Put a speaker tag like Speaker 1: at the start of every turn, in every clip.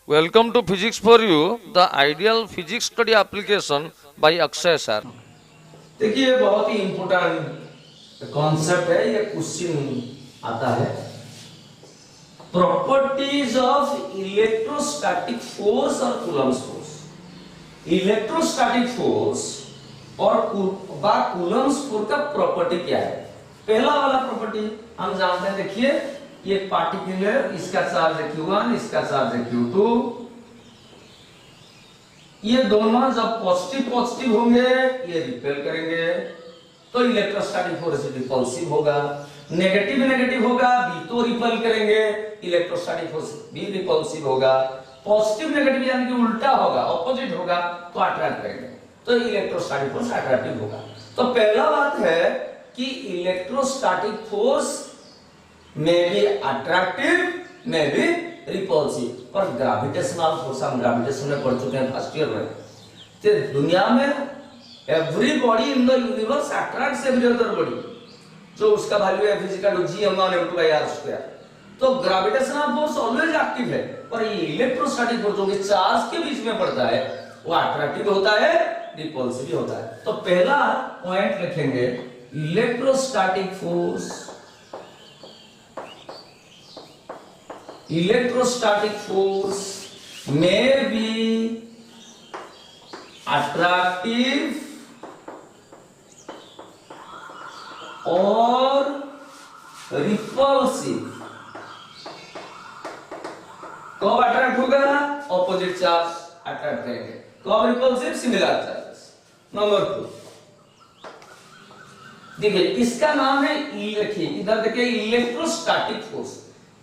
Speaker 1: Welcome to Physics for You, the ideal physics study application by Akshay sir.
Speaker 2: देखिए बहुत ही important concept है। ये question आता है, प्रॉपर्टीज ऑफ इलेक्ट्रोस्टैटिक फोर्स और कूलम्स फोर्स। इलेक्ट्रोस्टैटिक फोर्स और कूलम्स फोर्स का प्रॉपर्टी क्या है? पहला वाला प्रॉपर्टी हम जानते हैं। देखिए ये पार्टिकल है, इसका चार्ज है Q1, इसका चार्ज है Q2। ये दोनों जब पॉजिटिव पॉजिटिव होंगे ये रिपेल करेंगे तो इलेक्ट्रोस्टैटिक फोर्स रिपल्सिव होगा। नेगेटिव नेगेटिव होगा भी तो रिपेल करेंगे, इलेक्ट्रोस्टैटिक फोर्स भी रिपल्सिव होगा। पॉजिटिव नेगेटिव यानी कि उल्टा होगा, ऑपोजिट होगा तो अट्रैक्ट करेंगे, तो इलेक्ट्रोस्टैटिक फोर्स अट्रैक्टिव होगा। तो पहला बात है कि इलेक्ट्रोस्टैटिक फोर्स में भी अट्रैक्टिव में भी रिपल्सिव। पर ग्रेविटेशनल फोर्स हम ग्रेविटेशन में पढ़ चुके हैं फर्स्ट ईयर में। तो दुनिया में every body in the universe attracts every other body, जो उसका वैल्यू है फिजिकल g(m1m2/r²). तो ग्रेविटेशनल फोर्स ऑलवेज एक्टिव है, पर ये इलेक्ट्रोस्टैटिक फोर्स जो कि चार्ज के बीच में पड़ता है वो अट्रैक्टिव होता है, रिपल्सिव भी होता है। तो पहला पॉइंट लिखेंगे, electrostatic force may be attractive or repulsive। कब अट्रैक्ट होगा? ऑपोजिट चार्ज अट्रैक्ट करेंगे। कब रिपल्सिव? Similar charges. नंबर 2 देखिए, इसका नाम है लिखिए इधर देखिए, इलेक्ट्रोस्टैटिक फोर्स।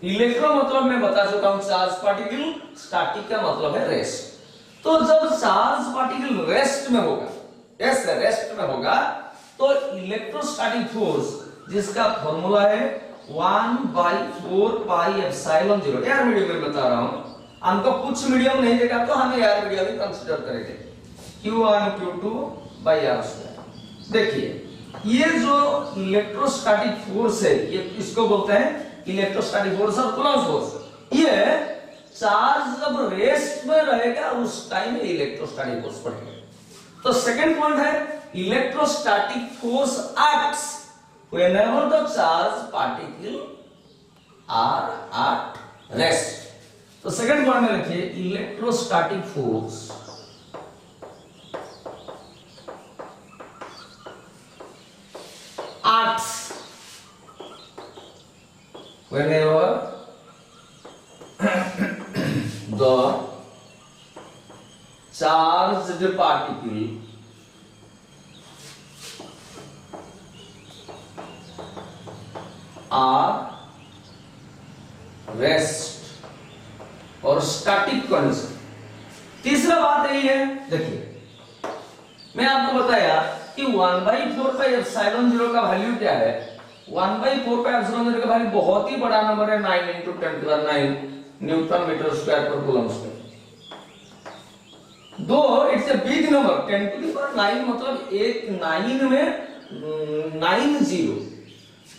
Speaker 2: इलेक्ट्रो मतलब मैं बता चुका हूं चार्ज पार्टिकल, स्टैटिक का मतलब है रेस्ट। तो जब चार्ज पार्टिकल रेस्ट में होगा, यस रेस्ट में होगा, तो इलेक्ट्रोस्टैटिक फोर्स जिसका फॉर्मूला है 1/4πε0। यार मीडियम में बता रहा हूं, हमको कुछ मीडियम नहीं देगा तो हम यार मीडियम ही कंसीडर करेंगे। Q1 Q2/r²। देखिए ये जो इलेक्ट्रोस्टैटिक फोर्स है ये इसको बोलते हैं इलेक्ट्रोस्टैटिक फोर्स और कूलम्ब फोर्स। ये चार्ज जब रेस्ट में रहेगा उस टाइम इलेक्ट्रोस्टैटिक फोर्स पड़ेगा। तो सेकंड पॉइंट है, electrostatic force acts whenever the charge particle are at rest. तो सेकंड पॉइंट में लिखिए, electrostatic force acts whenever the charged particle are rest और स्टैटिक कंडीशन। तीसरा बात यही है, देखिए मैं आपको बताया कि 1/4πε0 का वैल्यू क्या है। 1/4πε0 का वैल्यू बहुत ही बड़ा नंबर है, 9 × 10⁹ न्यूटन मीटर स्क्वायर पर कूलम्ब स्क्वायर। दो इट्स ए बिग नंबर, 10⁹ मतलब एक 9 में 9 0।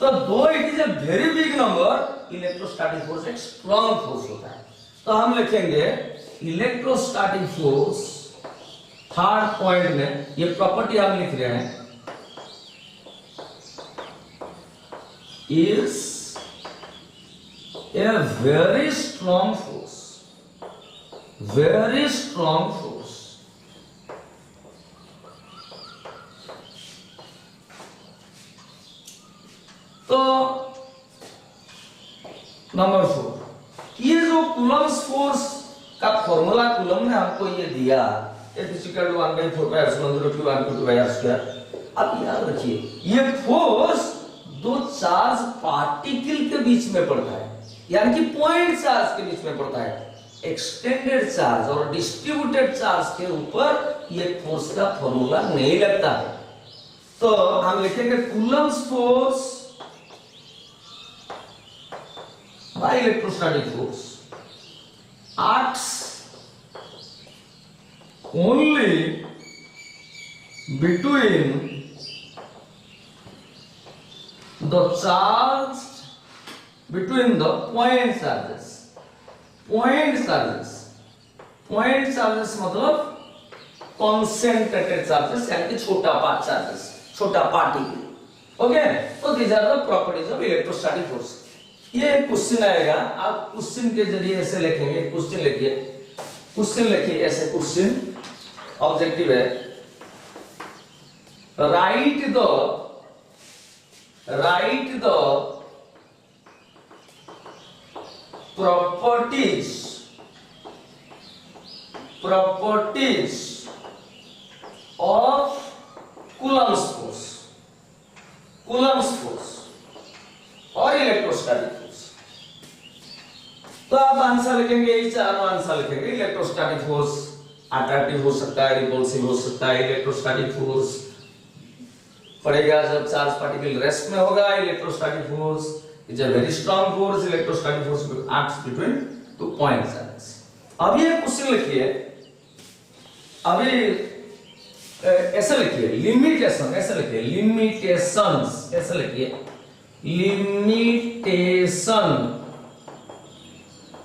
Speaker 2: तो दो it is a very big number, electrostatic force एक स्ट्रॉन्ग फोर्स होता है। तो हम लिखेंगे इलेक्ट्रोस्टैटिक फोर्स, थर्ड पॉइंट में ये प्रॉपर्टी हम लिख रहे हैं, is a very strong force, very strong force। तो नंबर 4, ये जो कूलम्ब फोर्स का फॉर्मूला कूलम्ब ने हमको ये दिया, इक्वल टू 1/4πε0 Q1 Q2/r²। अब याद रखिए ये फोर्स दो चार्ज पार्टिकल के बीच में पड़ता है, यानी कि पॉइंट चार्ज के बीच में पड़ता है। एक्सटेंडेड चार्ज और डिस्ट्रीब्यूटेड चार्ज के ऊपर ये फोर्स का फॉर्मूला नहीं लगता है। तो हम लिखेंगे Coulomb force by electrostatic force acts only between the charge between the point charges point charges मतलब कॉन्सेंट्रेटेड चार्जेस यानी कि छोटा चार्जेस, छोटा पार्टिकल। ओके, तो these are the properties of electrostatic force. ये क्वेश्चन आएगा, आप क्वेश्चन के जरिए ऐसे लिखेंगे, क्वेश्चन लिखिए, क्वेश्चन लिखिए ऐसे, क्वेश्चन ऑब्जेक्टिव है, right the properties of Coulomb's force और इलेक्ट्रोस्टैटिक फोर्स। तो आप आंसर लिखेंगे, ये चारों आंसर लिखेंगे। इलेक्ट्रोस्टैटिक फोर्स अट्रैक्टिव हो सकता है, रिपल्सिव हो सकता है। इलेक्ट्रोस्टैटिक फोर्स पड़ेगा जब चार्ज पार्टिकल रेस्ट में होगा। Electrostatic force is a very strong force. Electrostatic force acts between two point charges. अब ये क्वेश्चन लिखिए, अभी ऐसे लिखिए लिमिटेशन, ऐसे लिखिए लिमिटेशंस, ऐसे लिखिए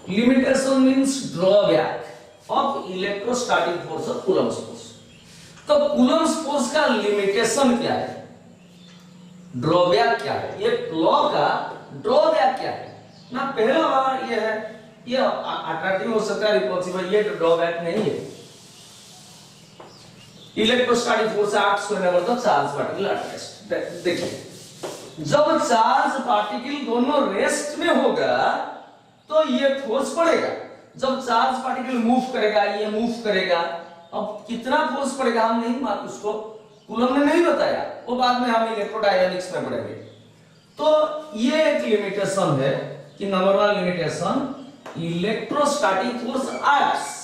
Speaker 2: limitation means drawback of electrostatic force और कूलम्ब्स फोर्स। तो कूलम्ब्स फोर्स का लिमिटेशन क्या है, ड्रॉबैक क्या है, ये लॉ का ड्रॉबैक क्या है ना। पहला वाला ये है, ये अट्रैक्टिव हो सकता है, रिपल्सिव है, ये ड्रॉबैक नहीं है। Electrostatic force acts whenever the charge particle at rest. देखिए जब चार्ज पार्टिकल दोनों रेस्ट में होगा तो ये फोर्स पड़ेगा। जब चार्ज पार्टिकल मूव करेगा, ये मूव करेगा, अब कितना फोर्स पड़ेगा हम नहीं, उसको कूलम ने नहीं बताया, वो बाद में हम इलेक्ट्रोडायनामिक्स में पढ़ेंगे। तो ये एक लिमिटेशन है कि number one limitation, electrostatic force acts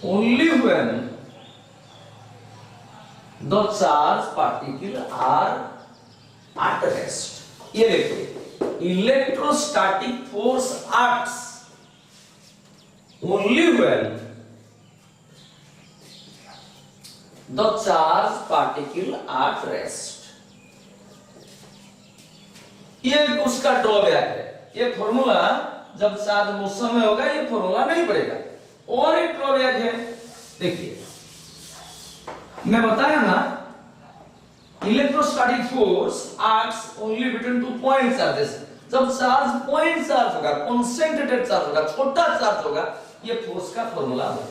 Speaker 2: only when the charge particle are at rest. ये देखिए electrostatic force acts only when the charge particle at rest. ये उसका ड्रॉबैक है। ये फॉर्मूला जब चार्ज मोशन में होगा ये फॉर्मूला नहीं पड़ेगा। और एक ड्रॉबैक है, देखिए मैं बताया ना, electrostatic force acts only between two point charges. जब चार्ज पॉइंट चार्ज होगा, कॉन्सेंट्रेटेड चार्ज होगा, छोटा चार्ज होगा, ये फोर्स का फॉर्मूला होगा।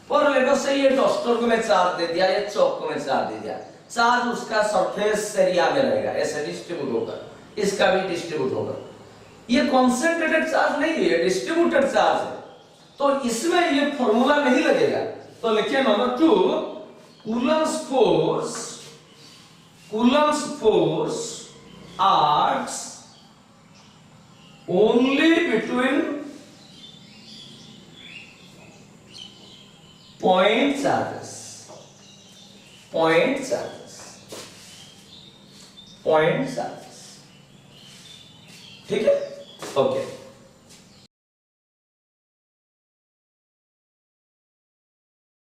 Speaker 2: और लेटो से ये डॉस्टर को मैं चार्ज दे दिया, ये चौक को मैं चार्ज दे दिया, चार्ज उसका सरफेस एरिया में रहेगा, ऐसे डिस्ट्रीब्यूट होगा, इसका भी डिस्ट्रीब्यूट होगा। ये कॉन्सेंट्रेटेड चार्ज नहीं है, ये डिस्ट्रीब्यूटेड चार्ज है, तो इसमें ये फॉर्मूला नहीं लगेगा। तो लिखिए number two, Coulomb's force acts only between point charges, ठीक है, ओके।